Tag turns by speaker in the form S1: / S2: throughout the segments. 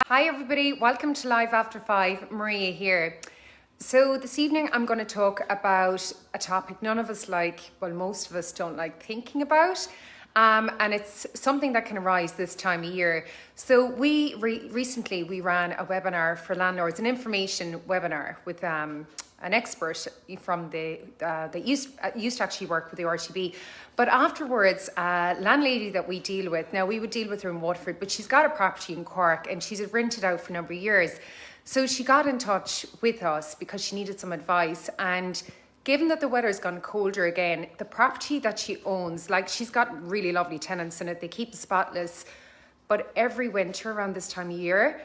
S1: Hi everybody, welcome to Live After 5, Maria here. So this evening I'm going to talk about a topic none of us like, well most of us don't like thinking about, and it's something that can arise this time of year. So we recently ran a webinar for landlords, an information webinar with an expert from that used to actually work with the RTB. But afterwards, a landlady that we deal with, now we would deal with her in Waterford, but she's got a property in Cork and she's rented out for a number of years. So she got in touch with us because she needed some advice. And given that the weather's gone colder again, the property that she owns, like she's got really lovely tenants in it, they keep it spotless, but every winter around this time of year,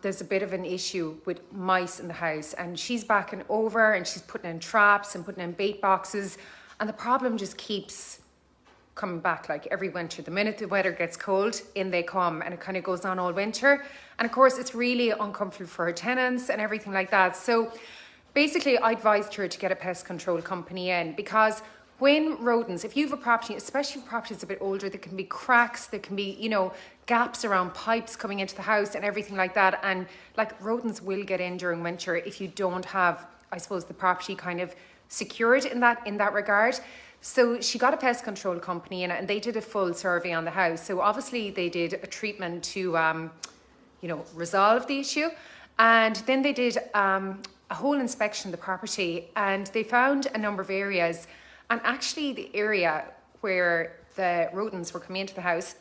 S1: there's a bit of an issue with mice in the house, and she's backing over and she's putting in traps and putting in bait boxes, and the problem just keeps coming back like every winter. The minute the weather gets cold, in they come, and it kind of goes on all winter. And of course, it's really uncomfortable for her tenants and everything like that. So basically, I advised her to get a pest control company in, because when rodents, if you have a property, especially if the property is a bit older, there can be cracks, there can be, gaps around pipes coming into the house and everything like that. And like rodents will get in during winter if you don't have, I suppose, the property kind of secured in that regard. So she got a pest control company in, and they did a full survey on the house. So obviously they did a treatment to, resolve the issue. And then they did a whole inspection of the property, and they found a number of areas. And actually the area where the rodents were coming into the house,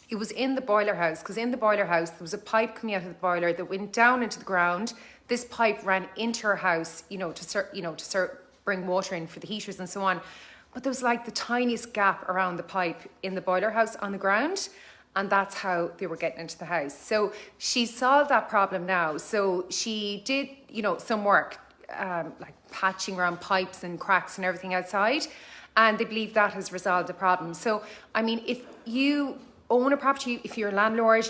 S1: it was in the boiler house, because in the boiler house there was a pipe coming out of the boiler that went down into the ground. This pipe ran into her house, to bring water in for the heaters and so on. But there was like the tiniest gap around the pipe in the boiler house on the ground, and that's how they were getting into the house. So she solved that problem now. So she did, some work, like patching around pipes and cracks and everything outside, and they believe that has resolved the problem. So, I mean, if you own a property, if you're a landlord,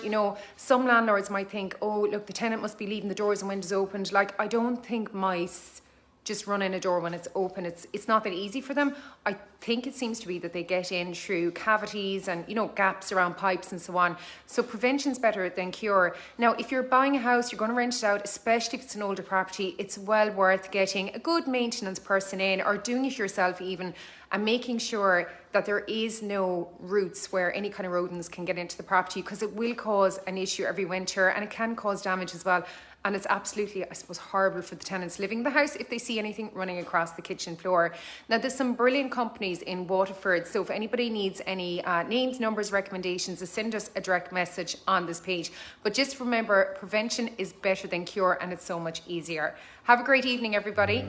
S1: some landlords might think, oh, look, the tenant must be leaving the doors and windows opened. Like, I don't think mice just run in a door when it's open. It's not that easy for them. I think it seems to be that they get in through cavities and, gaps around pipes and so on. So prevention's better than cure. Now, if you're buying a house, you're going to rent it out, especially if it's an older property, it's well worth getting a good maintenance person in, or doing it yourself even, and making sure that there is no roots where any kind of rodents can get into the property, because it will cause an issue every winter, and it can cause damage as well. And it's absolutely, I suppose, horrible for the tenants living in the house if they see anything running across the kitchen floor. Now, there's some brilliant companies in Waterford. So if anybody needs any names, numbers, recommendations, just send us a direct message on this page. But just remember, prevention is better than cure, and it's so much easier. Have a great evening, everybody.